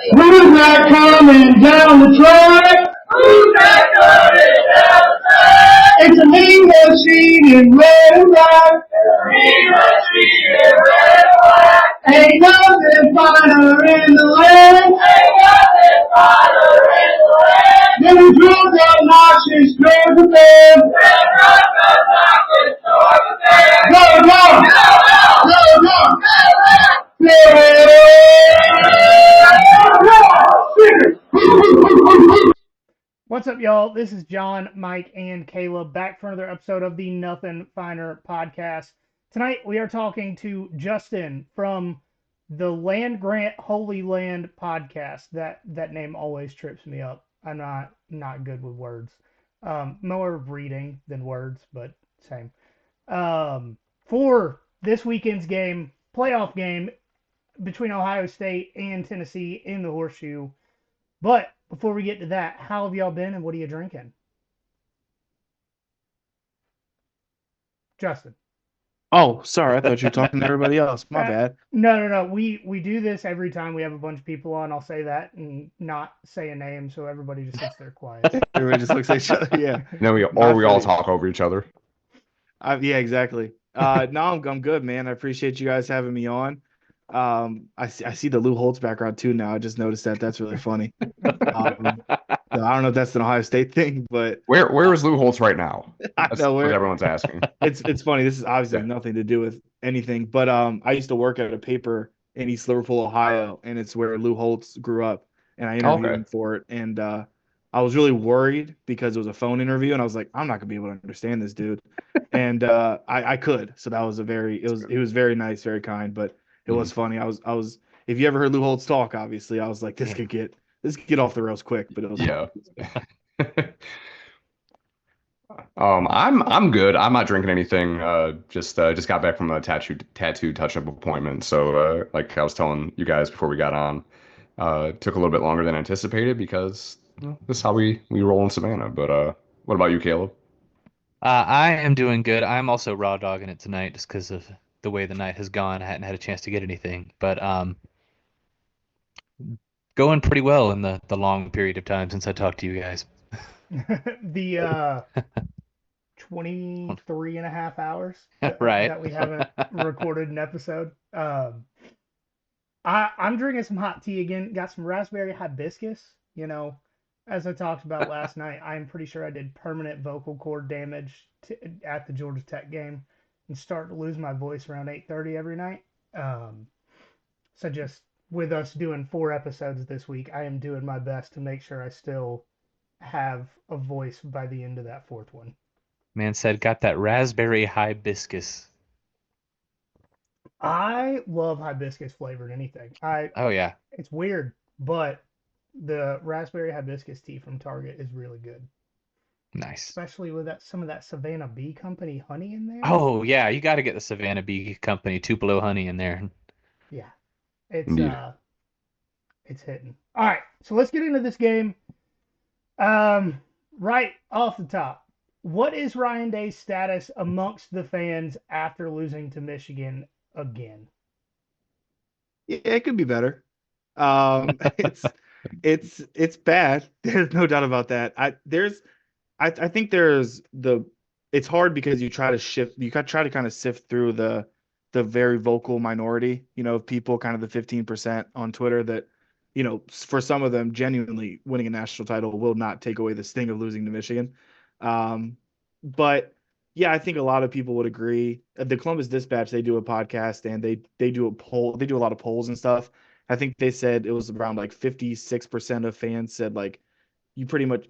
Who's that coming down the track? Who's that coming down the track? It's a mean machine in red and black. Mean machine in red and black. Ain't nothing finer in the land. Ain't nothing finer in the land. Then we drove that noxious Georgia band. Then drove that noxious Georgia band. Go, go! Go, go! What's up, y'all? This is John, Mike, and Caleb back for another episode of the Nothing Finer podcast. Tonight we are talking to Justin from the Land Grant Holy Land podcast. That name always trips me up. I'm not good with words. More of reading than words, but same. For this weekend's game, playoff game between Ohio State and Tennessee in the Horseshoe. But before we get to that, how have y'all been and what are you drinking? Justin. Oh, sorry. I thought you were talking to everybody else. My bad. No. We do this every time we have a bunch of people on. I'll say that and not say a name, so everybody just sits there quiet. Everybody just looks at each other. Yeah. No, we all talk over each other. Yeah, exactly. No, I'm good, man. I appreciate you guys having me on. I see the Lou Holtz background too now. I just noticed that. That's really funny. I don't know if that's an Ohio State thing, but where is Lou Holtz right now? That's what everyone's asking. It's funny. This is obviously nothing to do with anything, but I used to work at a paper in East Liverpool, Ohio, and it's where Lou Holtz grew up, and I interviewed him for it, and I was really worried because it was a phone interview, and I was like, I'm not gonna be able to understand this dude, and I could, so that was he was very nice, very kind, but it was funny. I was if you ever heard Lou Holtz talk, obviously I was like, this could get off the rails quick, but it was I'm good. I'm not drinking anything. Just got back from a tattoo touch-up appointment. So like I was telling you guys before we got on, took a little bit longer than anticipated because this is how we roll in Savannah. But what about you, Caleb? I am doing good. I'm also raw dogging it tonight just because of the way the night has gone. I hadn't had a chance to get anything, but going pretty well in the long period of time since I talked to you guys. The 23 and a half hours right. that we haven't recorded an episode. I'm drinking some hot tea again. Got some raspberry hibiscus. You know, as I talked about last night, I'm pretty sure I did permanent vocal cord damage at the Georgia Tech game and start to lose my voice around 8:30 every night. So just with us doing 4 episodes this week, I am doing my best to make sure I still have a voice by the end of that 4th one. Man said, got that raspberry hibiscus. I love hibiscus flavored anything. Oh yeah. It's weird, but the raspberry hibiscus tea from Target is really good. Nice. Especially with some of that Savannah Bee Company honey in there. Oh yeah, you got to get the Savannah Bee Company Tupelo honey in there. Yeah. It's hitting. All right, so let's get into this game. Right off the top, what is Ryan Day's status amongst the fans after losing to Michigan again? Yeah, it could be better. It's bad. There's no doubt about that. I think it's hard because you try to kind of sift through the very vocal minority, of people, kind of the 15% on Twitter that, for some of them, genuinely winning a national title will not take away the sting of losing to Michigan. But yeah, I think a lot of people would agree. The Columbus Dispatch, they do a podcast and they do a poll. They do a lot of polls and stuff. I think they said it was around like 56% of fans said like you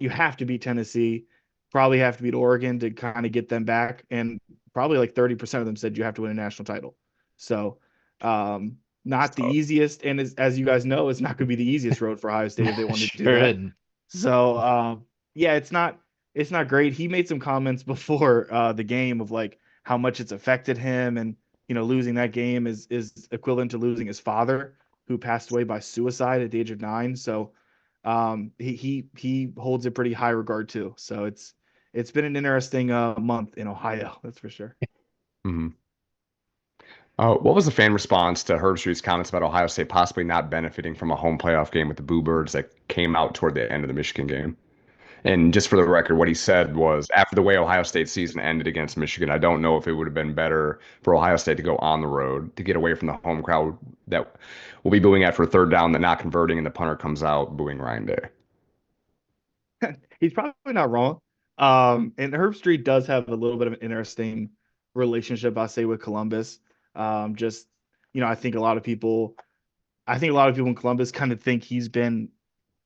have to beat Tennessee, probably have to beat Oregon to kind of get them back, and probably like 30% of them said you have to win a national title. So not the easiest, and as you guys know, it's not going to be the easiest road for Ohio State if they wanted to do that. Isn't. So yeah, it's not great. He made some comments before the game of like how much it's affected him, and losing that game is equivalent to losing his father, who passed away by suicide at the age of 9. So he holds a pretty high regard too. So it's been an interesting month in Ohio, that's for sure. Mm-hmm. What was the fan response to Herb Street's comments about Ohio State possibly not benefiting from a home playoff game with the Boo Birds that came out toward the end of the Michigan game? And just for the record, what he said was after the way Ohio State's season ended against Michigan, I don't know if it would have been better for Ohio State to go on the road to get away from the home crowd that will be booing after a third down, that not converting, and the punter comes out booing Ryan Day. He's probably not wrong. And Herb Street does have a little bit of an interesting relationship, I say, with Columbus. Just I think a lot of people, in Columbus kind of think he's been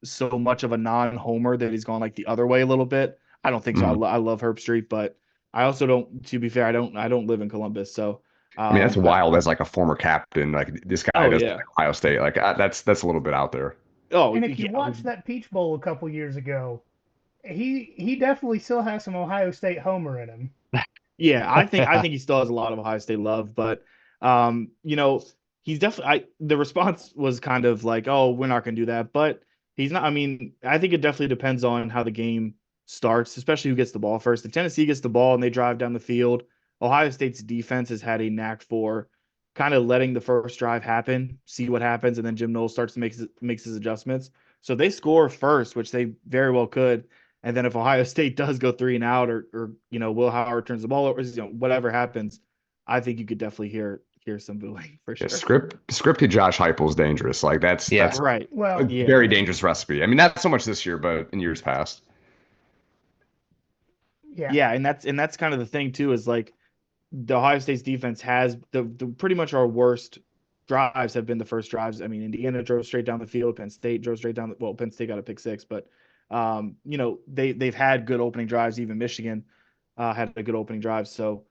so much of a non-homer that he's gone like the other way a little bit. I don't think so. Mhm. I love Herb Street, but I also don't. To be fair, I don't live in Columbus, so I mean, that's I, wild as like a former captain. Like this guy oh does yeah, Ohio State. Like that's a little bit out there. oh And if you yeah, watch that Peach Bowl a couple years ago, he definitely still has some Ohio State homer in him. yeah. I think he still has a lot of Ohio State love, but he's definitely. The response was kind of like, oh, we're not going to do that, but he's not. I mean, I think it definitely depends on how the game starts, especially who gets the ball first. If Tennessee gets the ball and they drive down the field, Ohio State's defense has had a knack for kind of letting the first drive happen, see what happens, and then Jim Knowles starts to makes his adjustments. So they score first, which they very well could. And then if Ohio State does go 3 and out, or Will Howard turns the ball over, whatever happens, I think you could definitely hear some booing for Yeah, sure. scripted Josh Heupel is dangerous. Like that's Right. a Well, Yeah. very dangerous recipe. I mean, not so much this year, but in years past. yeah. Yeah, and that's kind of the thing too, is like the Ohio State's defense has the pretty much our worst drives have been the first drives. I mean, Indiana drove straight down the field, Penn State drove straight down well, Penn State got a pick six, but they've had good opening drives. Even Michigan had a good opening drive. So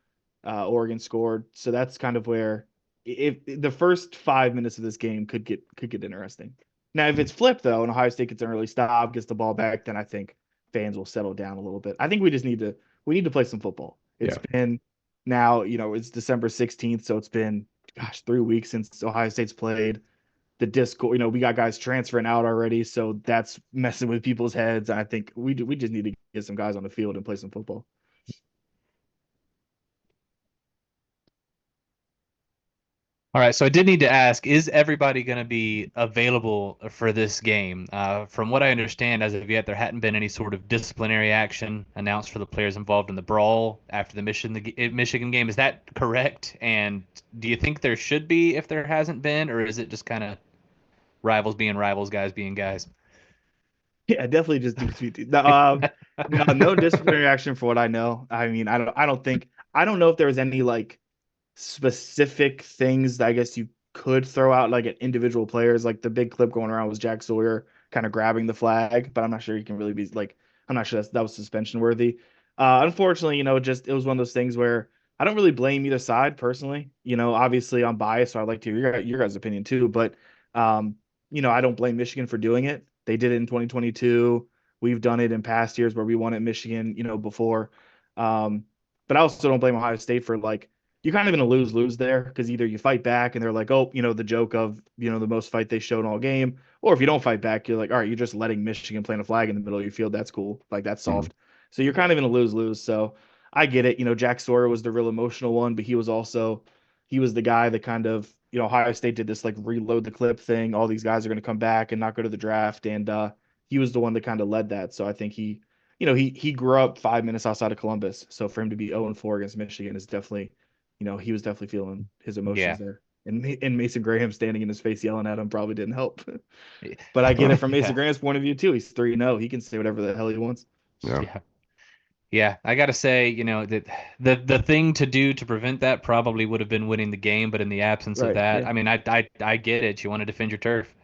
Oregon scored. So that's kind of where if the first 5 minutes of this game could get interesting. Now, if it's flipped though, and Ohio State gets an early stop, gets the ball back, then I think fans will settle down a little bit. I think we need to play some football. It's Yeah. been now, it's December 16th, so it's been 3 weeks since Ohio State's played. The Discord, we got guys transferring out already, so that's messing with people's heads. I think we just need to get some guys on the field and play some football. All right, so I did need to ask, is everybody going to be available for this game? From what I understand, as of yet, there hadn't been any sort of disciplinary action announced for the players involved in the brawl after the Michigan game. Is that correct? And do you think there should be if there hasn't been, or is it just kind of rivals being rivals, guys being guys? Yeah, definitely just do no disciplinary action for what I know. I mean, I don't know if there was any like specific things that I guess you could throw out like at individual players. Like the big clip going around was Jack Sawyer kind of grabbing the flag, but I'm not sure you can really be like, I'm not sure that was suspension worthy. Unfortunately, just it was one of those things where I don't really blame either side personally. Obviously I'm biased, so I'd like to hear your guys' opinion too. But I don't blame Michigan for doing it. They did it in 2022. We've done it in past years where we won at Michigan, before. But I also don't blame Ohio State for like you're kind of in a lose-lose there because either you fight back and they're like, oh, the joke of, the most fight they showed all game. Or if you don't fight back, you're like, all right, you're just letting Michigan plant a flag in the middle of your field. That's cool. Like, that's Mhm. soft. So you're kind of in a lose-lose. So I get it. Jack Sawyer was the real emotional one, but he was the guy that kind of, Ohio State did this like reload the clip thing. All these guys are going to come back and not go to the draft. And he was the one that kind of led that. So I think he grew up 5 minutes outside of Columbus. So for him to be 0-4 against Michigan is definitely he was definitely feeling his Yeah. emotions there. And Mason Graham standing in his face yelling at him probably didn't help. But I get it from Mason Yeah. Graham's point of view too. He's 3-0. He can say whatever the hell he wants. Yeah. Yeah. Yeah, I gotta say, that the thing to do to prevent that probably would have been winning the game, but in the absence of Right. that, Yeah. I mean, I get it. You want to defend your turf.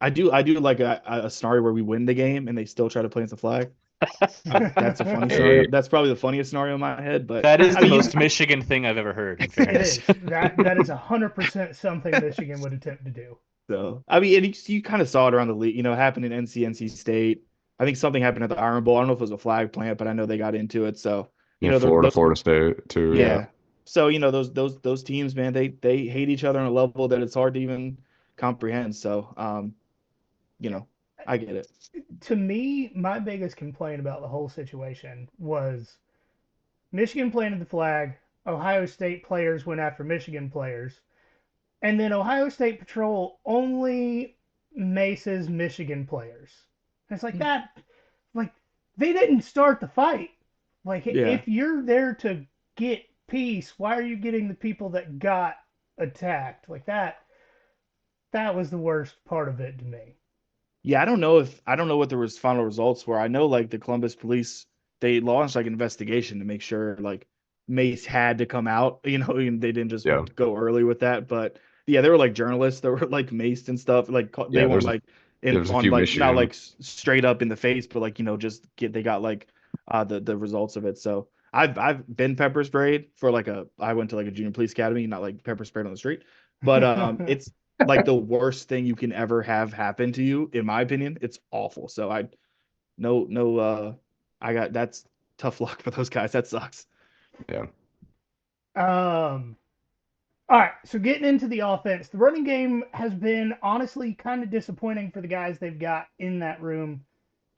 I do like a scenario where we win the game and they still try to plant the flag. That's a funny scenario. That's probably the funniest scenario in my head. But That is I the mean, most Michigan thing I've ever heard, in It fairness. is. That is 100% something Michigan would attempt to do. so I mean, and you kind of saw it around the league. It happened in NC State. I think something happened at the Iron Bowl. I don't know if it was a flag plant, but I know they got into it. So Yeah, Florida State too. yeah. So those teams, man, they hate each other on a level that it's hard to even comprehend. So I get it. To me, my biggest complaint about the whole situation was Michigan planted the flag, Ohio State players went after Michigan players, and then Ohio State Patrol only maces Michigan players. And it's like that, like they didn't start the fight. Like Yeah. if you're there to get peace, why are you getting the people that got attacked? Like that was the worst part of it to me. Yeah, I don't know what the final results were. I know like the Columbus police, they launched like an investigation to make sure like Mace had to come out, and they didn't just Yeah. go early with that. But yeah, there were like journalists that were like maced and stuff. Like they Yeah, weren't like there's a on few like not Michigan. like straight up in the face, but like they got like the results of it. So I've been pepper sprayed for like I went to like a junior police academy, not like pepper sprayed on the street, but it's like the worst thing you can ever have happen to you, in my opinion. It's awful. So I got that's tough luck for those guys. That sucks. Yeah. Um, all right, so getting into the offense, the running game has been honestly kind of disappointing for the guys they've got in that room.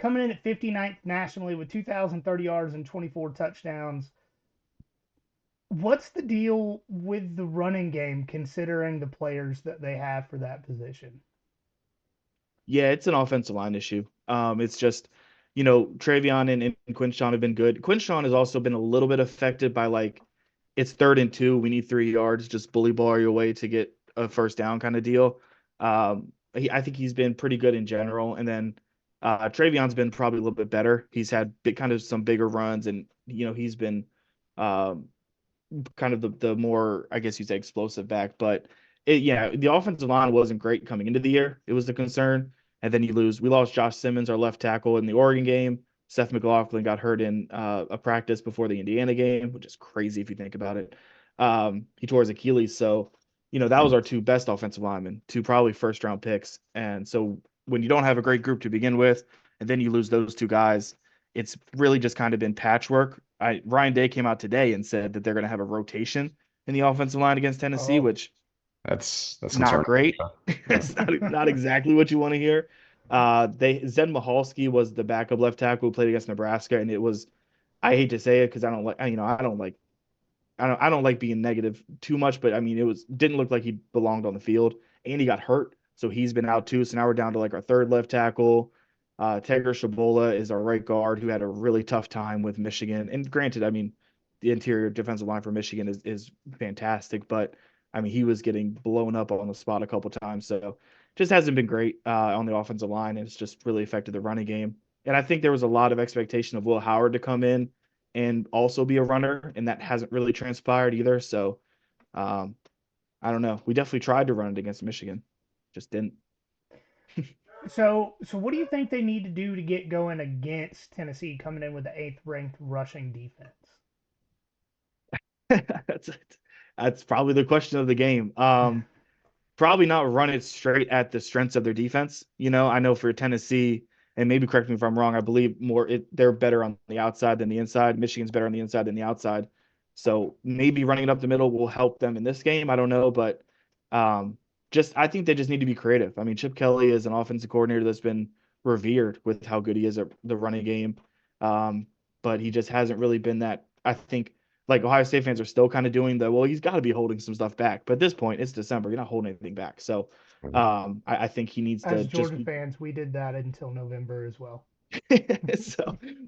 Coming in at 59th nationally with 2,030 yards and 24 touchdowns. What's the deal with the running game considering the players that they have for that position? Yeah, it's an offensive line issue. It's just, Travion and Quinshon have been good. Quinshon has also been a little bit affected by like it's 3rd and 2. We need 3 yards. Just bully ball your way to get a first down kind of deal. I think he's been pretty good in general. And then Travion's been probably a little bit better. He's had kind of some bigger runs, and he's been um, kind of the more, I guess you'd say, explosive back. But yeah, the offensive line wasn't great coming into the year. It was the concern. And then we lost Josh Simmons, our left tackle, in the Oregon game. Seth McLaughlin got hurt in a practice before the Indiana game, which is crazy if you think about it. He tore his Achilles. So, that was our 2 best offensive linemen, 2 probably first round picks. And so when you don't have a great group to begin with, and then you lose those 2 guys, it's really just kind of been patchwork. Ryan Day came out today and said that they're going to have a rotation in the offensive line against Tennessee, which That's not concerning. great. It's not exactly what you want to hear. Zen Mahalski was the backup left tackle who played against Nebraska, and it was, I hate to say it because I don't like being negative too much, but I mean didn't look like he belonged on the field, and he got hurt, so he's been out too. So now we're down to like our 3rd left tackle. Tegra Shabola is our right guard who had a really tough time with Michigan. And granted, I mean, the interior defensive line for Michigan is fantastic, but I mean, he was getting blown up on the spot a couple times. So just hasn't been great on the offensive line. And it's just really affected the running game. And I think there was a lot of expectation of Will Howard to come in and also be a runner, and that hasn't really transpired either. So I don't know. We definitely tried to run it against Michigan, just didn't. So what do you think they need to do to get going against Tennessee coming in with the 8th ranked rushing defense? That's probably the question of the game. Probably not run it straight at the strengths of their defense. I know for Tennessee, and maybe correct me if I'm wrong, I believe they're better on the outside than the inside. Michigan's better on the inside than the outside. So maybe running it up the middle will help them in this game. I don't know, but I think they just need to be creative. I mean, Chip Kelly is an offensive coordinator that's been revered with how good he is at the running game. But he just hasn't really been that. I think like Ohio State fans are still kind of doing well, he's got to be holding some stuff back. But at this point, it's December. You're not holding anything back. So I think he needs to As Georgia fans, we did that until November as well.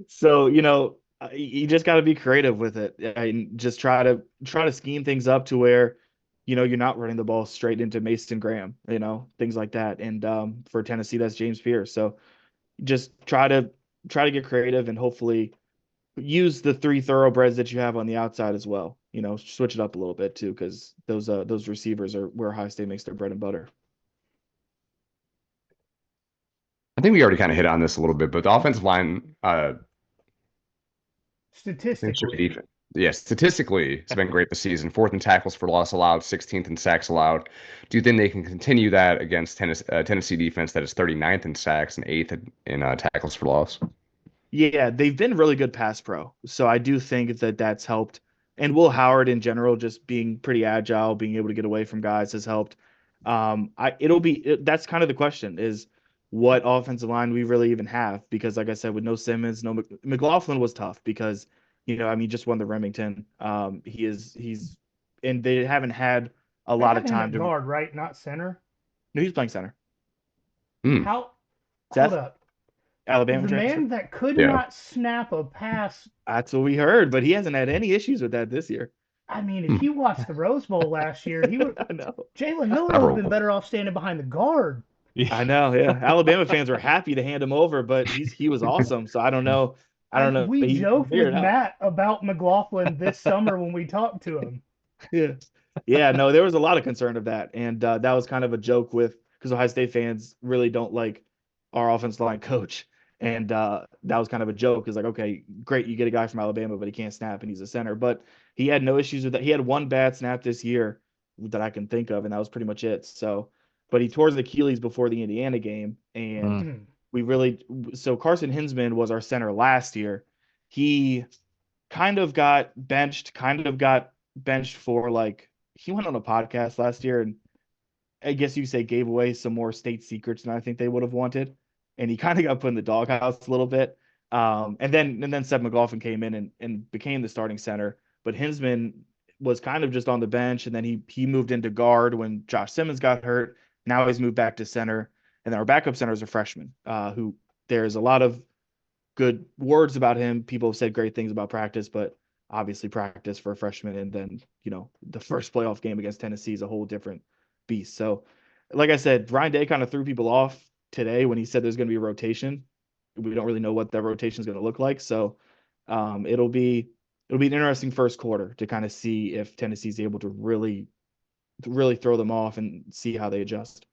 so you just got to be creative with it and just try to scheme things up to where you're not running the ball straight into Mason Graham, things like that. And for Tennessee, that's James Pierce. So just try to get creative and hopefully use the 3 thoroughbreds that you have on the outside as well. Switch it up a little bit too, because those receivers are where Ohio State makes their bread and butter. I think we already kind of hit on this a little bit, but the offensive line, statistically, it's been great this season. 4th in tackles for loss allowed, 16th in sacks allowed. Do you think they can continue that against Tennessee defense that is 39th in sacks and 8th in tackles for loss? Yeah, they've been really good pass pro. So I do think that that's helped. And Will Howard in general, just being pretty agile, being able to get away from guys has helped. That's kind of the question is what offensive line we really even have, because like I said, with no Simmons, no McLaughlin was tough because, I mean, just won the Remington. And they haven't had a They lot have of him time at to. guard, right? Not center. No, he's playing center. Hmm. How? Hold Seth, up. Alabama The transfer. man that could Yeah. not snap a pass. That's what we heard, but he hasn't had any issues with that this year. I mean, if you watched the Rose Bowl last year, he would. I know. Jalen Miller would have been Several. better off standing behind the guard. I know. Yeah, Alabama fans were happy to hand him over, but he was awesome. So I don't know. I don't know. We He joked figured with it out. Matt about McLaughlin this summer when we talked to him. Yeah. Yeah, no, there was a lot of concern of that. And that was kind of a joke because Ohio State fans really don't like our offensive line coach. And that was kind of a joke. It's like, okay, great, you get a guy from Alabama, but he can't snap and he's a center. But he had no issues with that. He had one bad snap this year that I can think of, and that was pretty much it. So, but he tore his Achilles before the Indiana game. And so Carson Hinsman was our center last year. He kind of got benched for he went on a podcast last year and I guess you say gave away some more state secrets than I think they would have wanted. And he kind of got put in the doghouse a little bit. And then Seth McLaughlin came in and became the starting center. But Hinsman was kind of just on the bench, and then he moved into guard when Josh Simmons got hurt. Now he's moved back to center. And then our backup center is a freshman, who there's a lot of good words about him. People have said great things about practice, but obviously practice for a freshman and then, the first playoff game against Tennessee is a whole different beast. So, like I said, Ryan Day kind of threw people off today when he said there's going to be a rotation. We don't really know what that rotation is going to look like. So, it'll be an interesting first quarter to kind of see if Tennessee's able to really throw them off and see how they adjust.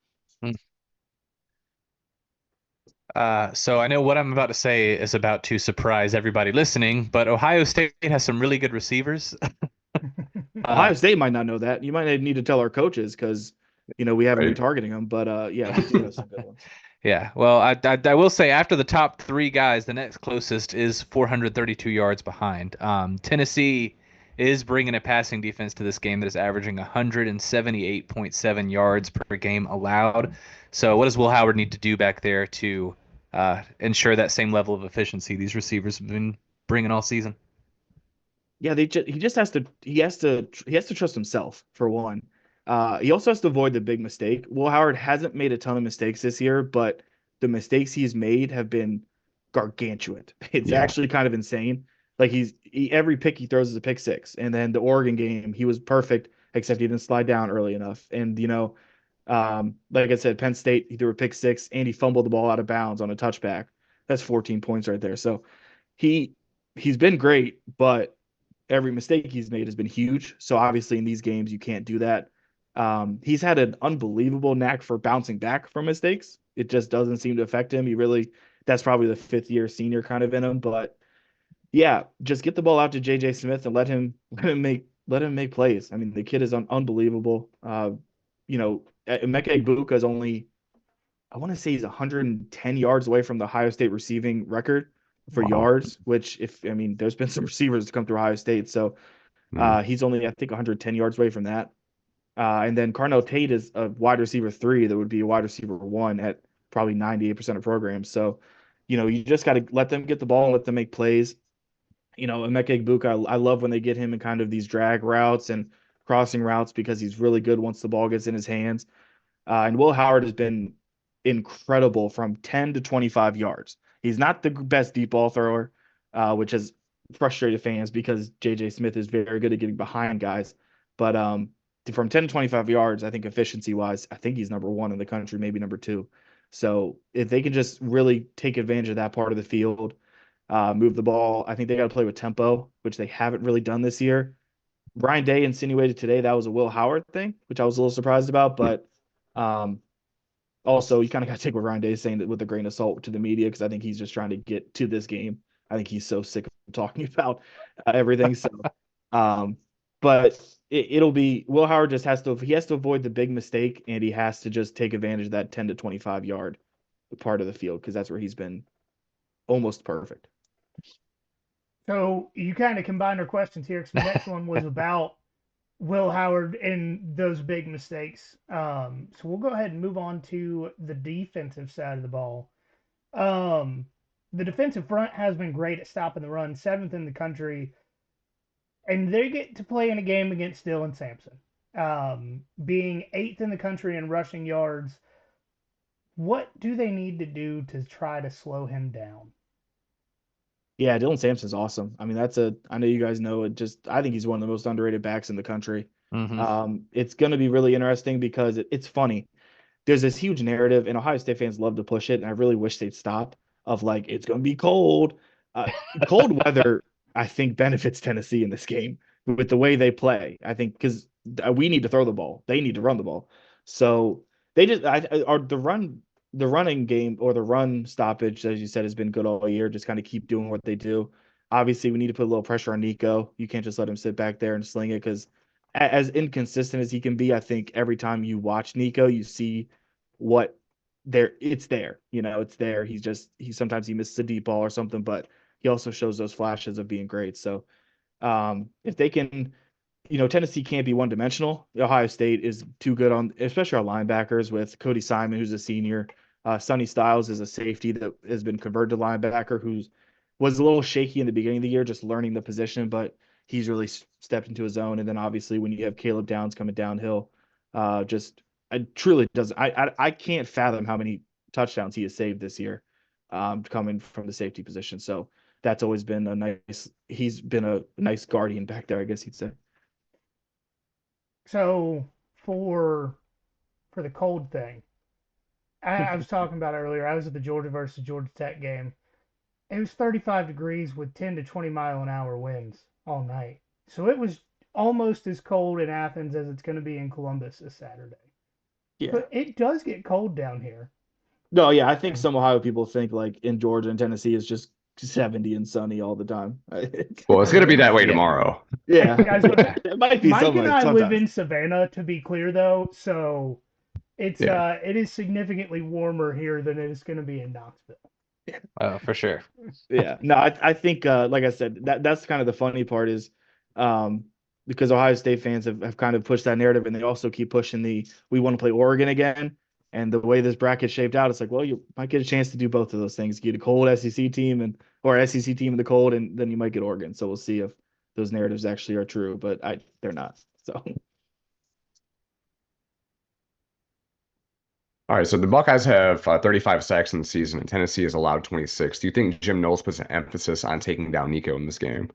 So I know what I'm about to say is about to surprise everybody listening, but Ohio State has some really good receivers. Ohio State might not know that. You might need to tell our coaches because we haven't been targeting them. But yeah, we do have some good ones. Yeah, well, I will say after the top three guys, the next closest is 432 yards behind. Tennessee is bringing a passing defense to this game that is averaging 178.7 yards per game allowed. So what does Will Howard need to do back there to ensure that same level of efficiency these receivers have been bringing all season? Yeah, he just has to trust himself for one. He also has to avoid the big mistake. Will Howard hasn't made a ton of mistakes this year, but the mistakes he's made have been gargantuan. It's actually kind of insane. Like every pick he throws is a pick six. And then the Oregon game, he was perfect, except he didn't slide down early enough. And like I said, Penn State, he threw a pick six and he fumbled the ball out of bounds on a touchback. That's 14 points right there. So he's been great, but every mistake he's made has been huge. So obviously in these games, you can't do that. He's had an unbelievable knack for bouncing back from mistakes. It just doesn't seem to affect him. That's probably the fifth year senior kind of in him. But yeah, just get the ball out to JJ Smith and let him make plays. I mean, the kid is unbelievable. Emeka Egbuka is only, I want to say he's 110 yards away from the Ohio State receiving record for yards, which there's been some receivers to come through Ohio State. So he's only, I think, 110 yards away from that. And then Carnell Tate is a wide receiver 3 that would be a wide receiver 1 at probably 98% of programs. So, you just got to let them get the ball and let them make plays. Emeka Egbuka, I love when they get him in kind of these drag routes and crossing routes because he's really good once the ball gets in his hands. And Will Howard has been incredible from 10 to 25 yards. He's not the best deep ball thrower, which has frustrated fans because JJ Smith is very good at getting behind guys. But from 10 to 25 yards, I think efficiency-wise, I think he's number 1 in the country, maybe number 2. So if they can just really take advantage of that part of the field, move the ball, I think they got to play with tempo, which they haven't really done this year. Brian Day insinuated today that was a Will Howard thing, which I was a little surprised about. But also, you kind of got to take what Ryan Day is saying with a grain of salt to the media because I think he's just trying to get to this game. I think he's so sick of talking about everything. So, but it'll be Will Howard just has to avoid the big mistake and he has to just take advantage of that 10 to 25 yard part of the field because that's where he's been almost perfect. So you kind of combined our questions here because the next one was about Will Howard and those big mistakes. So we'll go ahead and move on to the defensive side of the ball. The defensive front has been great at stopping the run, 7th in the country and they get to play in a game against Dylan Sampson, being 8th in the country in rushing yards. What do they need to do to try to slow him down? Yeah, Dylan Sampson's awesome. I mean, I know you guys know it. I think he's one of the most underrated backs in the country. It's going to be really interesting because it's funny. There's this huge narrative, and Ohio State fans love to push it, and I really wish they'd stop. Of like, it's going to be cold. Cold weather, I think, benefits Tennessee in this game with the way they play. I think because we need to throw the ball, they need to run the ball. So they just are the running game or the run stoppage, as you said, has been good all year. Just kind of keep doing what they do. Obviously, we need to put a little pressure on Nico. You can't just let him sit back there and sling it because as inconsistent as he can be, I think every time you watch Nico, you see what it's there. It's there. Sometimes he misses a deep ball or something, but he also shows those flashes of being great. So if they can, Tennessee can't be one dimensional. Ohio State is too good especially our linebackers with Cody Simon, who's a senior. Sonny Styles is a safety that has been converted to linebacker, was a little shaky in the beginning of the year, just learning the position, but he's really stepped into his own. And then obviously when you have Kaleb Downs coming downhill, it truly doesn't. I can't fathom how many touchdowns he has saved this year, coming from the safety position. So that's always been he's been a nice guardian back there, I guess you'd say. So for the cold thing, I was talking about earlier. I was at the Georgia versus Georgia Tech game. It was 35 degrees with 10 to 20 mile an hour winds all night. So it was almost as cold in Athens as it's going to be in Columbus this Saturday. Yeah. But it does get cold down here. No, yeah, I think some Ohio people think like in Georgia and Tennessee it's just 70 and sunny all the time. Well, it's going to be that way tomorrow. Yeah. Guys, it might be Mike and I sometimes. live in Savannah, to be clear, though, so it is significantly warmer here than it is going to be in Knoxville. For sure. Yeah. No, I think like I said, that's kind of the funny part is because Ohio State fans have kind of pushed that narrative, and they also keep pushing we want to play Oregon again. And the way this bracket shaped out, it's like, well, you might get a chance to do both of those things. Get a cold SEC team or SEC team in the cold, and then you might get Oregon. So we'll see if those narratives actually are true, but they're not. So. All right, so the Buckeyes have 35 sacks in the season, and Tennessee has allowed 26. Do you think Jim Knowles puts an emphasis on taking down Nico in this game?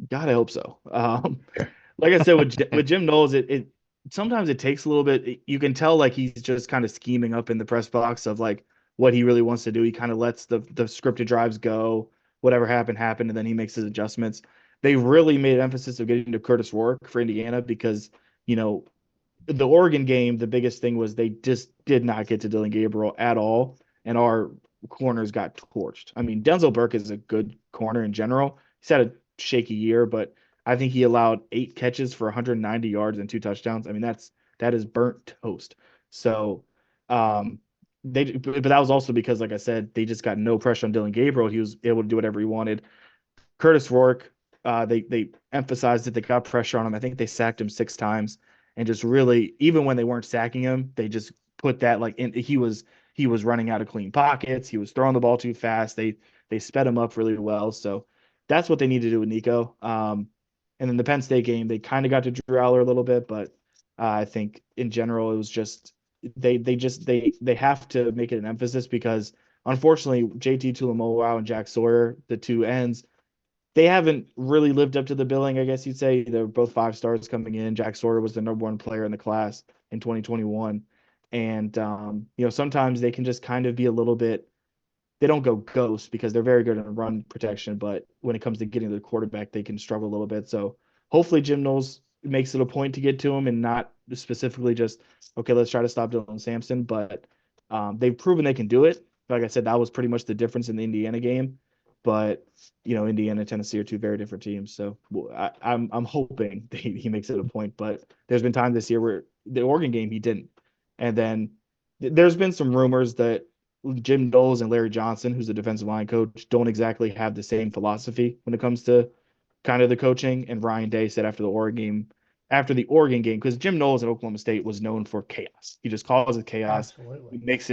God, I hope so. Like I said, with Jim Knowles, it sometimes it takes a little bit. You can tell like he's just kind of scheming up in the press box of like what he really wants to do. He kind of lets the scripted drives go. Whatever happened, and then he makes his adjustments. They really made an emphasis of getting to Curtis Rourke for Indiana because, the Oregon game, the biggest thing was they just did not get to Dylan Gabriel at all, and our corners got torched. I mean, Denzel Burke is a good corner in general. He's had a shaky year, but I think he allowed 8 catches for 190 yards and 2 touchdowns. I mean, that is burnt toast. So, but that was also because, like I said, they just got no pressure on Dylan Gabriel. He was able to do whatever he wanted. Curtis Rourke, they emphasized that they got pressure on him. I think they sacked him 6 times. And just really, even when they weren't sacking him, they just put that like in. He was running out of clean pockets. He was throwing the ball too fast. They sped him up really well. So that's what they need to do with Nico. And then the Penn State game, they kind of got to Drew Aller a little bit, but I think in general it was just they have to make it an emphasis because unfortunately JT Tuimoloau and Jack Sawyer, the 2 ends, they haven't really lived up to the billing, I guess you'd say. They're both 5 stars coming in. Jack Sawyer was the #1 player in the class in 2021. And, sometimes they can just kind of be a little bit – they don't go ghost because they're very good in run protection. But when it comes to getting to the quarterback, they can struggle a little bit. So hopefully Jim Knowles makes it a point to get to him and not specifically just, okay, let's try to stop Dylan Sampson. But they've proven they can do it. Like I said, that was pretty much the difference in the Indiana game. But Indiana and Tennessee are 2 very different teams. So I'm hoping that he makes it a point. But there's been time this year where the Oregon game he didn't. And then there's been some rumors that Jim Knowles and Larry Johnson, who's the defensive line coach, don't exactly have the same philosophy when it comes to kind of the coaching. And Ryan Day said after the Oregon game, because Jim Knowles at Oklahoma State was known for chaos. He just causes chaos. Absolutely. He makes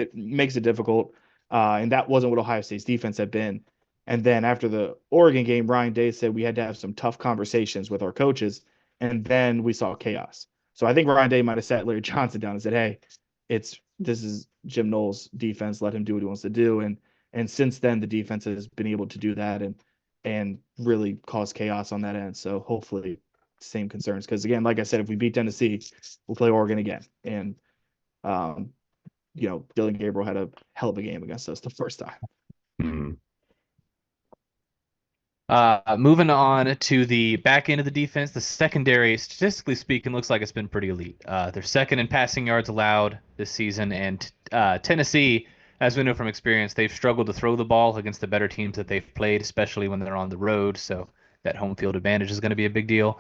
it difficult. And that wasn't what Ohio State's defense had been. And then after the Oregon game, Ryan Day said we had to have some tough conversations with our coaches, and then we saw chaos. So I think Ryan Day might have sat Larry Johnson down and said, "Hey, this is Jim Knowles' defense. Let him do what he wants to do." And since then, the defense has been able to do that and really cause chaos on that end. So hopefully, same concerns, because again, like I said, if we beat Tennessee, we'll play Oregon again. And Dylan Gabriel had a hell of a game against us the first time. Mm-hmm. Moving on to the back end of the defense, the secondary, statistically speaking, looks like it's been pretty elite. They're second in passing yards allowed this season, and Tennessee, as we know from experience, they've struggled to throw the ball against the better teams that they've played, especially when they're on the road. So that home field advantage is going to be a big deal.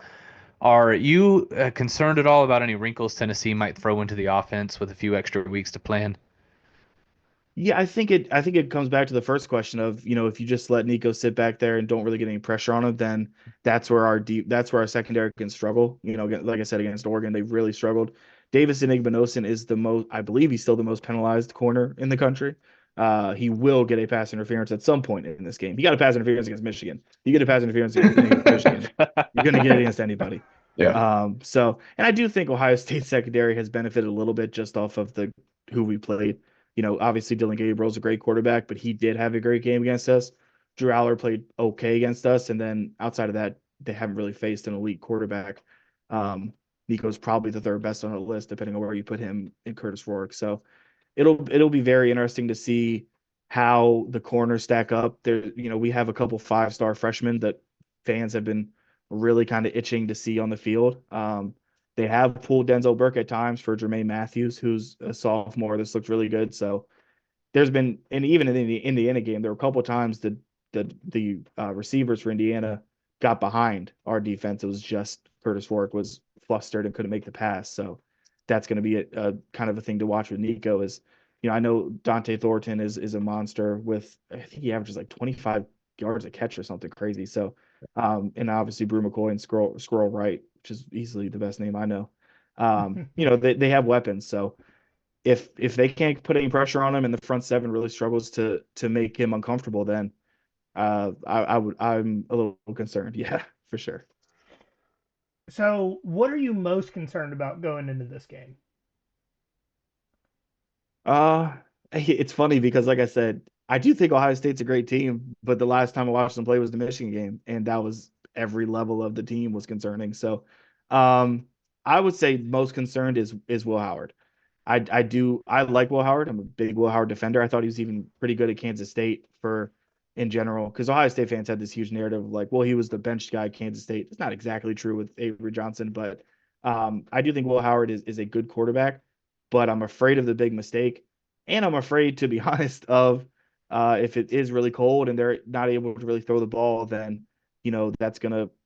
Are you concerned at all about any wrinkles Tennessee might throw into the offense with a few extra weeks to plan? Yeah, I think it comes back to the first question of, if you just let Nico sit back there and don't really get any pressure on him, then that's where our secondary can struggle. Like I said, against Oregon, they've really struggled. Davis Igbinosun is I believe he's still the most penalized corner in the country. He will get a pass interference at some point in this game. He got a pass interference against Michigan. You get a pass interference against Michigan, you're going to get it against anybody. Yeah. And I do think Ohio State secondary has benefited a little bit just off of who we played. Obviously Dylan Gabriel's a great quarterback, but he did have a great game against us. Drew Aller played okay against us, and then outside of that, they haven't really faced an elite quarterback. Nico's probably the third best on the list, depending on where you put him in Curtis Rourke. So it'll be very interesting to see how the corners stack up. There, we have a couple 5-star freshmen that fans have been really kind of itching to see on the field. They have pulled Denzel Burke at times for Jermaine Matthews, who's a sophomore. This looked really good. So there's been, and even in the Indiana game, there were a couple of times the receivers for Indiana got behind our defense. It was just Curtis Rourke was flustered and couldn't make the pass. So that's going to be a kind of a thing to watch with Nico. I know Dante Thornton is a monster with, I think he averages like 25 yards a catch or something crazy. So, and obviously Brew McCoy and Squirrel Wright, which is easily the best name I know. They have weapons. So if they can't put any pressure on him and the front seven really struggles to make him uncomfortable, then I'm a little concerned. Yeah, for sure. So what are you most concerned about going into this game? It's funny because, like I said, I do think Ohio State's a great team, but the last time I watched them play was the Michigan game, and that was every level of the team was concerning. So, I would say most concerned is Will Howard. I like Will Howard. I'm a big Will Howard defender. I thought he was even pretty good at Kansas State in general, because Ohio State fans had this huge narrative of like, well, he was the bench guy at Kansas State. It's not exactly true with Avery Johnson, but I do think Will Howard is a good quarterback, but I'm afraid of the big mistake. And I'm afraid, to be honest, of if it is really cold and they're not able to really throw the ball, then that's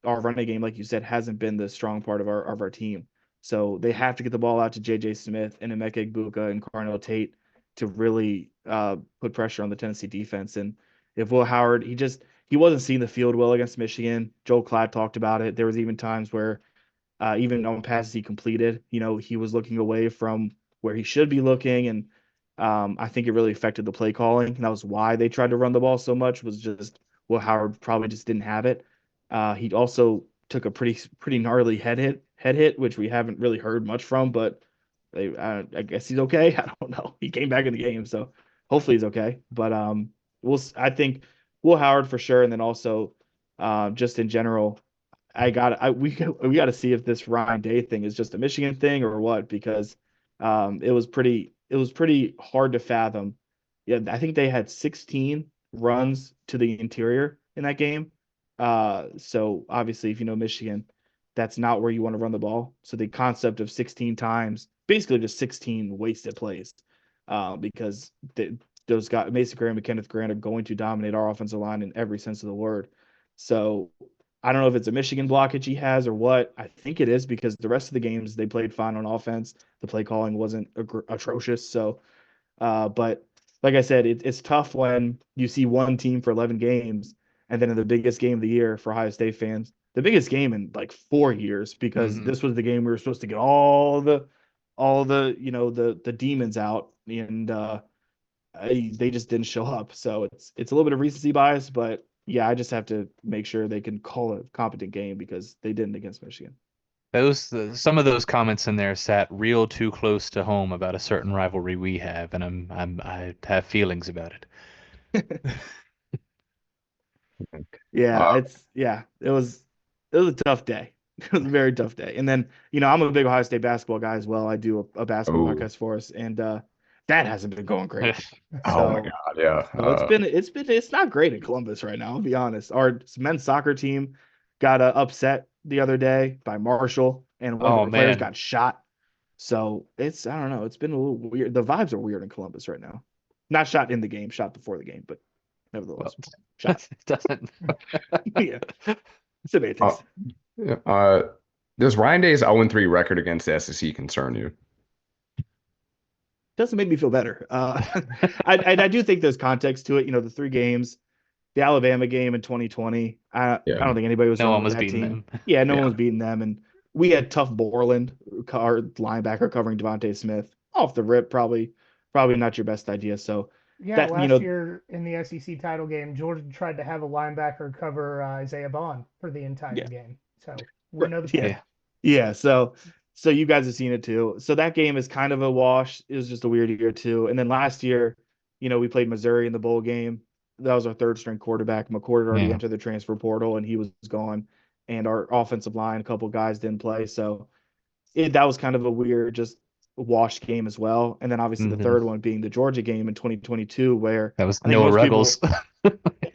our running game, like you said, hasn't been the strong part of our team. So they have to get the ball out to J.J. Smith and Emeka Egbuka and Carnell Tate to really put pressure on the Tennessee defense. And if Will Howard, he wasn't seeing the field well against Michigan. Joel Klatt talked about it. There was even times where even on passes he completed, he was looking away from where he should be looking. And I think it really affected the play calling. And that was why they tried to run the ball so much, was just Will Howard probably just didn't have it. He also took a pretty gnarly head hit, which we haven't really heard much from, but I guess he's okay. I don't know. He came back in the game, so hopefully he's okay. But I think Will Howard for sure, and then also just in general, we got to see if this Ryan Day thing is just a Michigan thing or what, because it was pretty hard to fathom. Yeah, I think they had 16 runs to the interior in that game. So obviously, if you know Michigan, that's not where you want to run the ball. So the concept of 16 times, basically just 16 wasted plays, because those guys, Mason Graham and Kenneth Grant, are going to dominate our offensive line in every sense of the word. So I don't know if it's a Michigan blockage he has or what. I think it is, because the rest of the games they played fine on offense. The play calling wasn't atrocious. So, but like I said, it's tough when you see one team for 11 games, and then in the biggest game of the year for Ohio State fans, the biggest game in like 4 years, because this was the game we were supposed to get all the the demons out, and they just didn't show up. So it's a little bit of recency bias, but yeah, I just have to make sure they can call a competent game because they didn't against Michigan. Some of those comments in there sat real too close to home about a certain rivalry we have, and I have feelings about it. Yeah, Uh, it was a tough day. It was a very tough day. And then, I'm a big Ohio State basketball guy as well. I do a basketball oh, podcast for us, and that hasn't been going great. oh my So, God, yeah. it's not great in Columbus right now, I'll be honest. Our men's soccer team got upset the other day by Marshall, and one of Oh their players man, got shot. So I don't know, it's been a little weird. The vibes are weird in Columbus right now. Not shot in the game, shot before the game, but well, nevertheless, shot. it doesn't. Yeah, semantics. Uh, yeah. Does Ryan Day's 0-3 record against the SEC concern you? Doesn't make me feel better. I do think there's context to it. The 3 games, the Alabama game in 2020. I Yeah, don't think anybody was No one wrong with was that beating team. them. Yeah, no one yeah, was beating them, and we had tough Borland, our linebacker, covering Devontae Smith off the rip. Probably not your best idea. So Yeah, that last year in the SEC title game, Georgia tried to have a linebacker cover Isaiah Bond for the entire yeah, game. So we right, know the yeah, play. Yeah. yeah. So you guys have seen it too. So that game is kind of a wash. It was just a weird year too. And then last year, we played Missouri in the bowl game. That was our third string quarterback. McCord had already Yeah. entered the transfer portal and he was gone. And our offensive line, a couple guys didn't play. So that was kind of a weird, just washed game as well. And then obviously the Mhm. third one being the Georgia game in 2022, where That was I think Noah most Ruggles. people,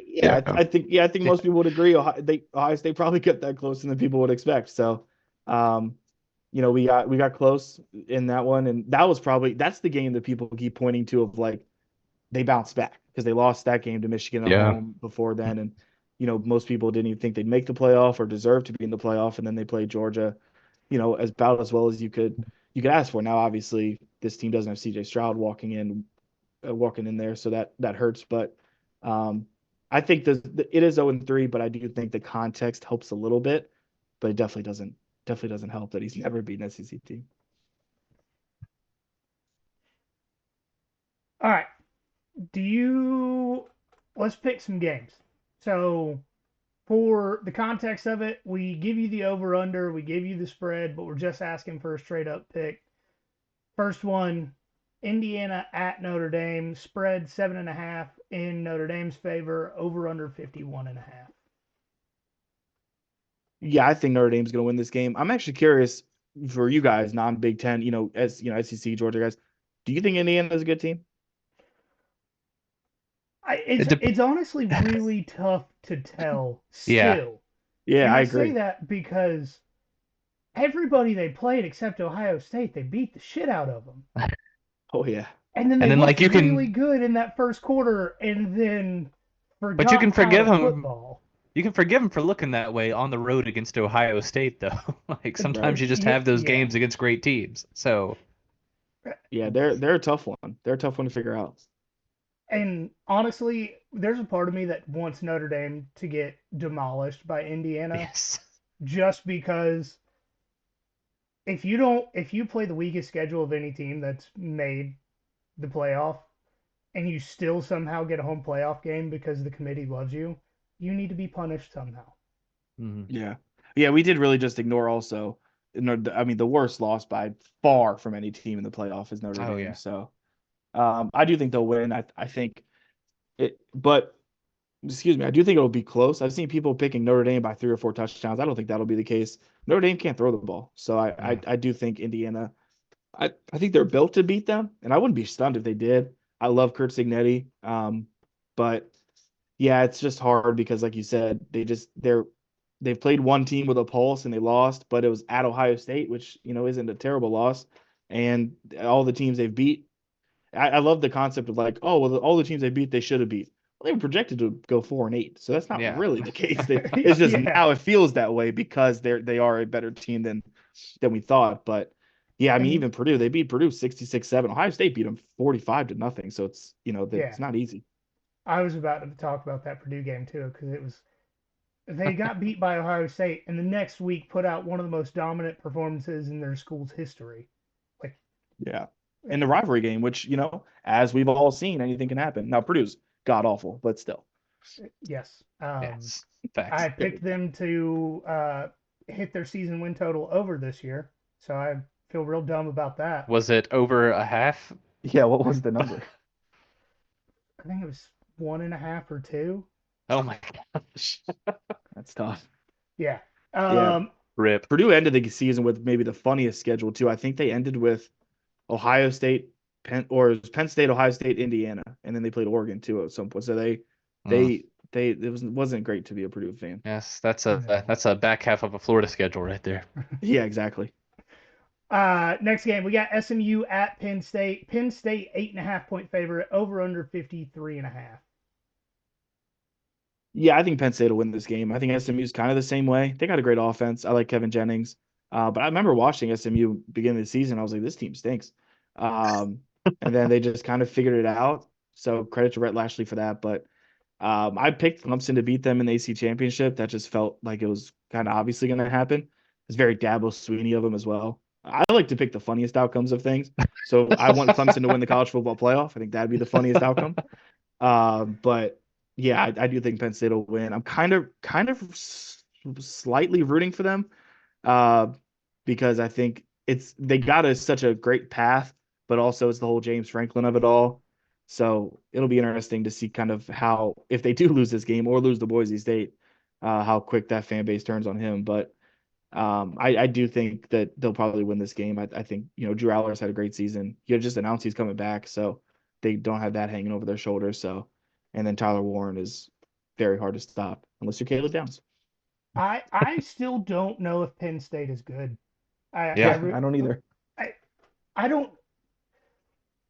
yeah, yeah. I think most people would agree. Ohio State probably got that closer than people would expect. So, um, we got close in that one, and that's the game that people keep pointing to of like they bounced back because they lost that game to Michigan at Yeah. home before then, and most people didn't even think they'd make the playoff or deserve to be in the playoff, and then they played Georgia, as about as well as you could ask for. Now, obviously, this team doesn't have C.J. Stroud walking in there, so that hurts. But I think it is 0-3, but I do think the context helps a little bit, but it definitely doesn't help that he's never beaten an SEC team. All right. Let's pick some games. So for the context of it, we give you the over under, we give you the spread, but we're just asking for a straight up pick. First one, Indiana at Notre Dame, spread 7.5 in Notre Dame's favor, over under 51.5. Yeah, I think Notre Dame's going to win this game. I'm actually curious for you guys, non-Big Ten, SEC, Georgia guys. Do you think Indiana is a good team? It's honestly really tough to tell Yeah. still. Yeah, And I I say agree. that because everybody they played except Ohio State, they beat the shit out of them. Oh yeah, And then And they then, looked like, you really can, good in that first quarter and then but you can forgot how forgive to him. football. You can forgive him for looking that way on the road against Ohio State, though. Like right. sometimes you just Yeah, have those yeah. games against great teams. So Yeah, they're a tough one. They're a tough one to figure out. And honestly, there's a part of me that wants Notre Dame to get demolished by Indiana yes, just because if you play the weakest schedule of any team that's made the playoff and you still somehow get a home playoff game because the committee loves you, you need to be punished somehow. Mhm. Yeah, yeah, we did really just ignore also. I mean, the worst loss by far from any team in the playoff is Notre Oh Dame. yeah, So, I do think they'll win. I think it, but excuse me, I do think it'll be close. I've seen people picking Notre Dame by 3 or 4 touchdowns. I don't think that'll be the case. Notre Dame can't throw the ball, so yeah. I do think Indiana. I think they're built to beat them, and I wouldn't be stunned if they did. I love Kurt Signetti, but yeah, it's just hard because, like you said, they've played one team with a pulse and they lost, but it was at Ohio State, which isn't a terrible loss, and all the teams they've beat. I love the concept of like, oh well, all the teams they beat, they should have beat. Well, they were projected to go 4-8, so that's not Yeah. really the case. It's just Yeah. now it feels that way because they are a better team than we thought. But yeah, I mean, And even Purdue, they beat Purdue 66-7. Ohio State beat them 45-0. So it's yeah, it's not easy. I was about to talk about that Purdue game too because they got beat by Ohio State and the next week put out one of the most dominant performances in their school's history. Like, Yeah. In the rivalry game, which as we've all seen, anything can happen. Now Purdue's god awful, but still. Yes. Yes. I Facts. picked them to hit their season win total over this year, so I feel real dumb about that. Was it over a half? Yeah, what was the number? I think it was 1.5 or 2. Oh my gosh. That's tough. Yeah. Yeah. Rip. Purdue ended the season with maybe the funniest schedule too. I think they ended with Ohio State, Penn State, Ohio State, Indiana, and then they played Oregon too at some point. So it wasn't great to be a Purdue fan. Yes, that's No. a back half of a Florida schedule right there. Yeah, exactly. Next game, we got SMU at Penn State. Penn State 8.5-point favorite, over under 53.5. Yeah, I think Penn State will win this game. I think SMU's kind of the same way. They got a great offense. I like Kevin Jennings. But I remember watching SMU beginning of the season. I was like, this team stinks. And then they just kind of figured it out. So credit to Rhett Lashley for that. But I picked Clemson to beat them in the AC Championship. That just felt like it was kind of obviously going to happen. It's very Dabo Sweeney of them as well. I like to pick the funniest outcomes of things. So I want Clemson to win the college football playoff. I think that'd be the funniest outcome. But yeah, I do think Penn State will win. I'm kind of slightly rooting for them, because I think they got such a great path, but also it's the whole James Franklin of it all. So it'll be interesting to see kind of how, if they do lose this game or lose to Boise State, how quick that fan base turns on him. But I do think that they'll probably win this game. I think, Drew Aller's had a great season. He just announced he's coming back, so they don't have that hanging over their shoulders. So, and then Tyler Warren is very hard to stop unless you're Caleb Downs. I still don't know if Penn State is good. I don't either. I don't.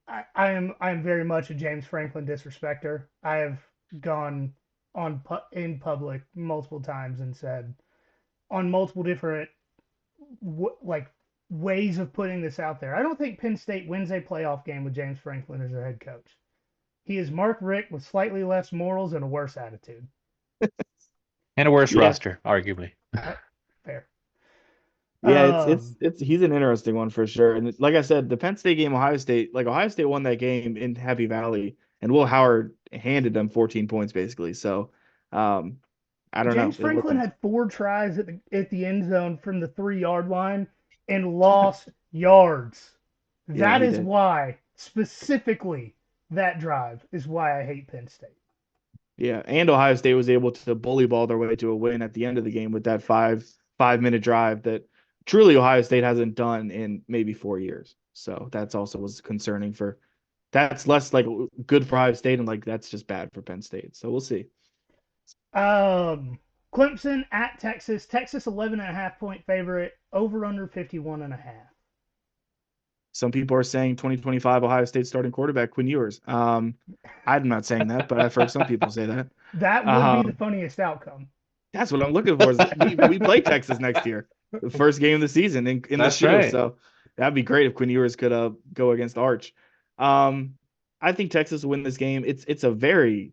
I am very much a James Franklin disrespecter. I have gone in public multiple times and said on multiple different ways of putting this out there. I don't think Penn State wins a playoff game with James Franklin as their head coach. He is Mark Richt with slightly less morals and a worse attitude. And a worse roster, arguably. Fair. Yeah, he's an interesting one for sure. And like I said, the Penn State game, Ohio State won that game in Happy Valley, and Will Howard handed them 14 points basically. So I don't know. James Franklin had 4 tries at the end zone from the 3-yard line and lost yards. That is why, specifically, that drive is why I hate Penn State. Yeah, and Ohio State was able to bully ball their way to a win at the end of the game with that 5-minute drive that truly Ohio State hasn't done in maybe 4 years. So that's also was concerning that's less like good for Ohio State, and like that's just bad for Penn State. So we'll see. Clemson at Texas. Texas 11.5-point favorite, over under 51.5. Some people are saying 2025 Ohio State starting quarterback Quinn Ewers. I'm not saying that, but I've heard some people say that. That would be the funniest outcome. That's what I'm looking for. We play Texas next year, the first game of the season in the show. Right. So that'd be great if Quinn Ewers could go against Arch. I think Texas will win this game. It's a very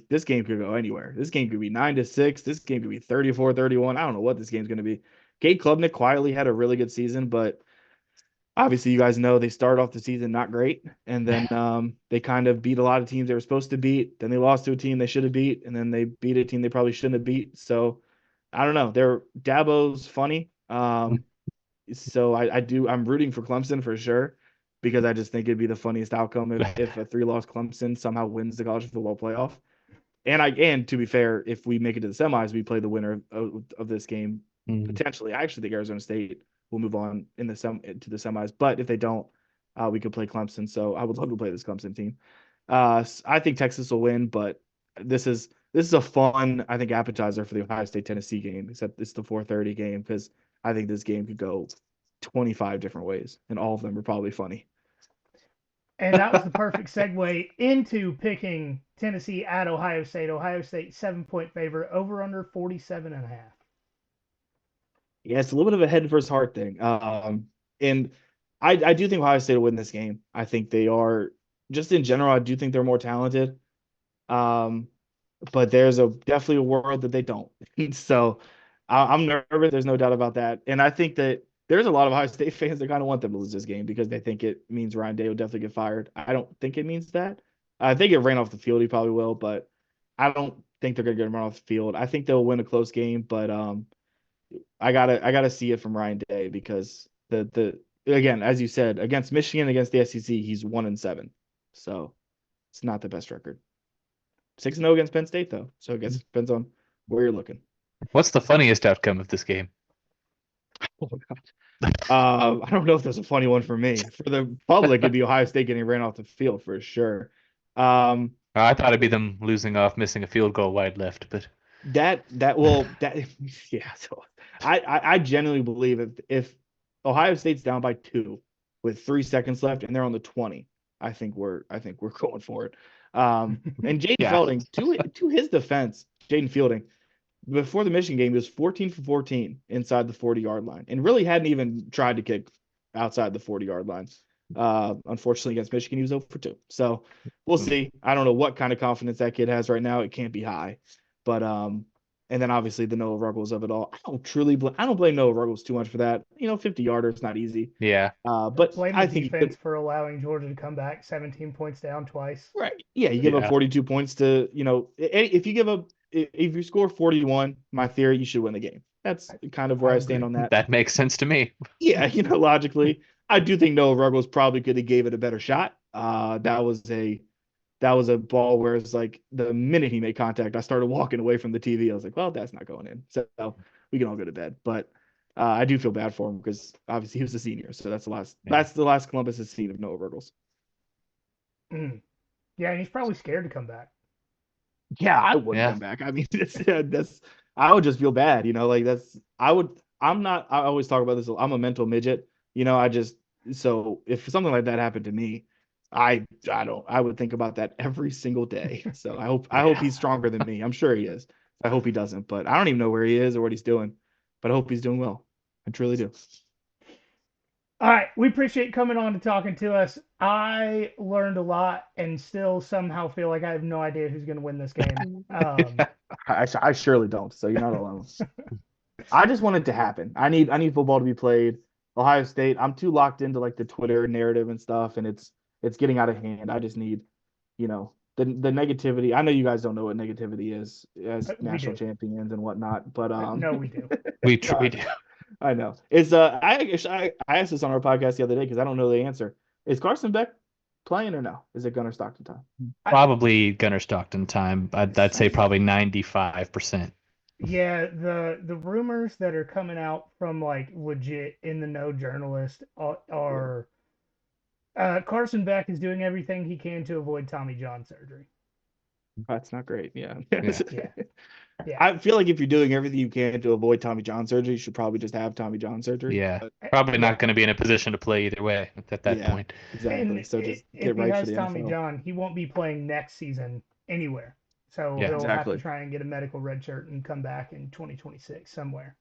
this game could go anywhere. This game could be 9-6. This game could be 34-31. I don't know what this game's going to be. Cade Klubnik quietly had a really good season, but obviously you guys know they started off the season not great, and then they kind of beat a lot of teams they were supposed to beat. Then they lost to a team they should have beat, and then they beat a team they probably shouldn't have beat. So I don't know. Dabo's funny. So I'm rooting for Clemson for sure, because I just think it'd be the funniest outcome if a 3-loss Clemson somehow wins the college football playoff. And to be fair, if we make it to the semis, we play the winner of this game potentially. I actually think Arizona State will move on to the semis, but if they don't, we could play Clemson. So I would love to play this Clemson team. I think Texas will win, but this is a fun, I think, appetizer for the Ohio State Tennessee game. Except it's the 4:30 game, because I think this game could go 25 different ways, and all of them are probably funny. And that was the perfect segue into picking Tennessee at Ohio State. Ohio State 7-point favorite, over under 47.5. Yeah, it's a little bit of a head versus heart thing. And I do think Ohio State will win this game. I think they are, just in general, I do think they're more talented. But there's definitely a world that they don't. So I'm nervous. There's no doubt about that. And I think that there's a lot of Ohio State fans that kind of want them to lose this game because they think it means Ryan Day will definitely get fired. I don't think it means that. I think it ran off the field. He probably will, but I don't think they're gonna get them run off the field. I think they'll win a close game, but I gotta see it from Ryan Day because the again, as you said, against Michigan, against the SEC, he's 1-7, so it's not the best record. 6-0 against Penn State though, so I guess it depends on where you're looking. What's the funniest outcome of this game? Oh God. I don't know if there's a funny one for me. For the public, it'd be Ohio State getting ran off the field for sure. I thought it'd be them losing off missing a field goal wide left, but yeah. So I genuinely believe if Ohio State's down by 2 with 3 seconds left and they're on the 20, I think we're going for it. And Jaden Yeah. Fielding, to his defense, Jaden Fielding, before the Michigan game, he was 14 for 14 inside the 40-yard line and really hadn't even tried to kick outside the 40-yard line. Unfortunately, against Michigan, he was 0 for 2. So we'll see. I don't know what kind of confidence that kid has right now. It can't be high. But and then obviously the Noah Ruggles of it all. I don't blame Noah Ruggles too much for that. 50-yarder, it's not easy. yeah. But Blame I the think defense for allowing Georgia to come back 17 points down twice. right. Yeah, you give up 42 points to, if you score 41, my theory, you should win the game. That's kind of where I stand on that. That makes sense to me. Yeah, logically, I do think Noah Ruggles probably could have gave it a better shot. That was a ball where it's like the minute he made contact, I started walking away from the TV. I was like, well, that's not going in. So we can all go to bed. But I do feel bad for him because obviously he was a senior. So that's the last Columbus has seen of Noah Ruggles. Yeah, and he's probably scared to come back. Yeah, I wouldn't come back. I mean, I would just feel bad, I always talk about this. I'm a mental midget, so if something like that happened to me, I would think about that every single day. So I hope he's stronger than me. I'm sure he is. I hope he doesn't, but I don't even know where he is or what he's doing, but I hope he's doing well. I truly do. All right, we appreciate coming on and talking to us. I learned a lot and still somehow feel like I have no idea who's going to win this game. I surely don't, so you're not alone. I just want it to happen. I need football to be played. Ohio State, I'm too locked into like the Twitter narrative and stuff, and it's getting out of hand. I just need, the negativity. I know you guys don't know what negativity is as national champions and whatnot, but no, we do. We do. I know. I asked this on our podcast the other day because I don't know the answer. Is Carson Beck playing or no? Is it Gunnar Stockton time? Probably Gunnar Stockton time. I'd say probably 95%. Yeah, the rumors that are coming out from like legit in the know journalists are Carson Beck is doing everything he can to avoid Tommy John surgery. That's not great. Yeah. Yeah. I feel like if you're doing everything you can to avoid Tommy John surgery, you should probably just have Tommy John surgery. Yeah, probably not going to be in a position to play either way at that point. Exactly. And so just if get right he for has the Tommy NFL. John, he won't be playing next season anywhere. So he'll have to try and get a medical red shirt and come back in 2026 somewhere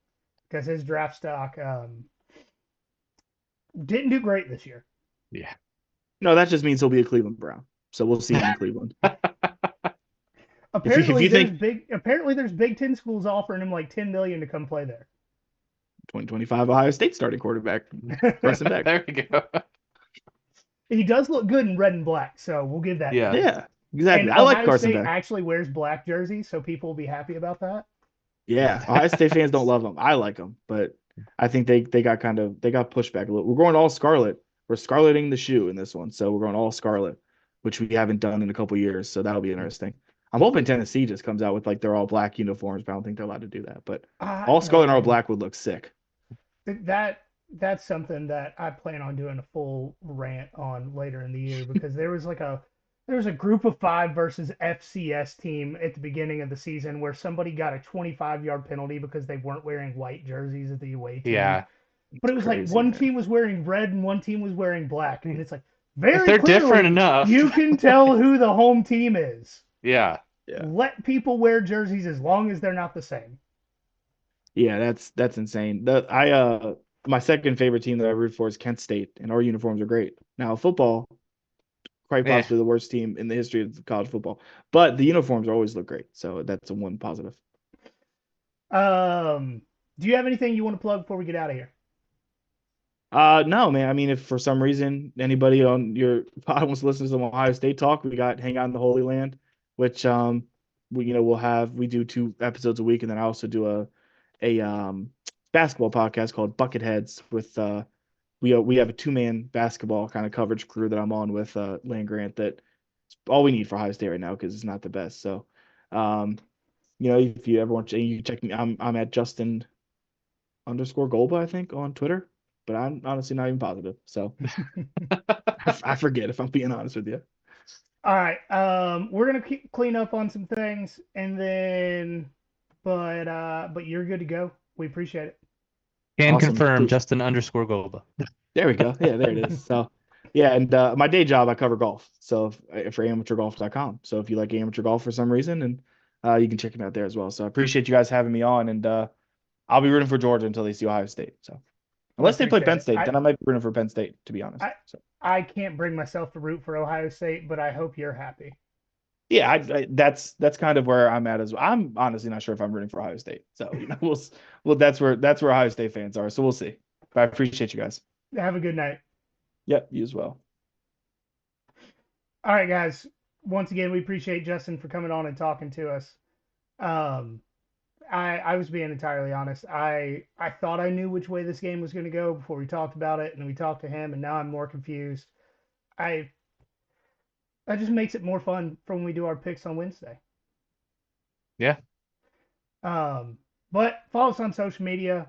because his draft stock didn't do great this year. Yeah. No, that just means he'll be a Cleveland Brown. So we'll see him in Cleveland. Apparently, there's Big Ten schools offering him like $10 million to come play there. 2025 Ohio State starting quarterback. Carson Beck. There we go. He does look good in red and black, so we'll give that. Yeah, exactly. And I like Ohio Carson State Beck. actually wears black jerseys, so people will be happy about that. Yeah, Ohio State fans don't love him. I like him, but I think they got pushed back a little. We're going all scarlet. We're scarleting the shoe in this one, so we're going all scarlet, which we haven't done in a couple years. So that'll be interesting. I'm hoping Tennessee just comes out with like they're all black uniforms, but I don't think they're allowed to do that. But all scarlet and all black would look sick. That's something that I plan on doing a full rant on later in the year because there was a group of 5 versus FCS team at the beginning of the season where somebody got a 25-yard penalty because they weren't wearing white jerseys at the away team. Yeah. But it was crazy, like one team was wearing red and one team was wearing black. And it's like, very if they're clearly, different enough, you can tell who the home team is. Yeah. Let people wear jerseys as long as they're not the same. Yeah, that's insane. My second favorite team that I root for is Kent State, and our uniforms are great. Now, football, quite possibly the worst team in the history of college football, but the uniforms always look great, so that's a one positive. Do you have anything you want to plug before we get out of here? No, man. I mean, if for some reason anybody on your pod wants to listen to some Ohio State talk, we got Hang Out in the Holy Land, which we do 2 episodes a week, and then I also do a basketball podcast called Bucketheads with we have a 2-man basketball kind of coverage crew that I'm on with Land Grant. That all we need for Ohio State right now because it's not the best. So, if you ever want to, you can check me. I'm at Justin_Golba, I think, on Twitter, but I'm honestly not even positive. So I forget, if I'm being honest with you. All right. We're gonna clean up on some things, and then, but you're good to go. We appreciate it. Can Awesome. confirm Justin_Golba. There we go. Yeah, there it is. So, yeah, and my day job, I cover golf. So for amateurgolf.com. So if you like amateur golf for some reason, and you can check it out there as well. So I appreciate you guys having me on, and I'll be rooting for Georgia until they see Ohio State. So unless they play Penn State, then I might be rooting for Penn State, to be honest. I can't bring myself to root for Ohio State, but I hope you're happy. Yeah, that's kind of where I'm at as well. I'm honestly not sure if I'm rooting for Ohio State. So that's where Ohio State fans are. So we'll see. But I appreciate you guys. Have a good night. Yep, you as well. All right, guys. Once again, we appreciate Justin for coming on and talking to us. I was being entirely honest. I thought I knew which way this game was going to go before we talked about it, and we talked to him, and now I'm more confused. That just makes it more fun for when we do our picks on Wednesday. Yeah. But follow us on social media.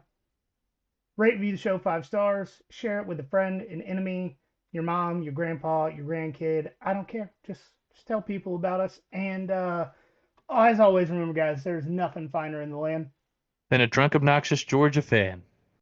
Rate and review the show 5 stars. Share it with a friend, an enemy, your mom, your grandpa, your grandkid. I don't care. Just tell people about us. And as always, remember, guys, there's nothing finer in the land than a drunk, obnoxious Georgia fan.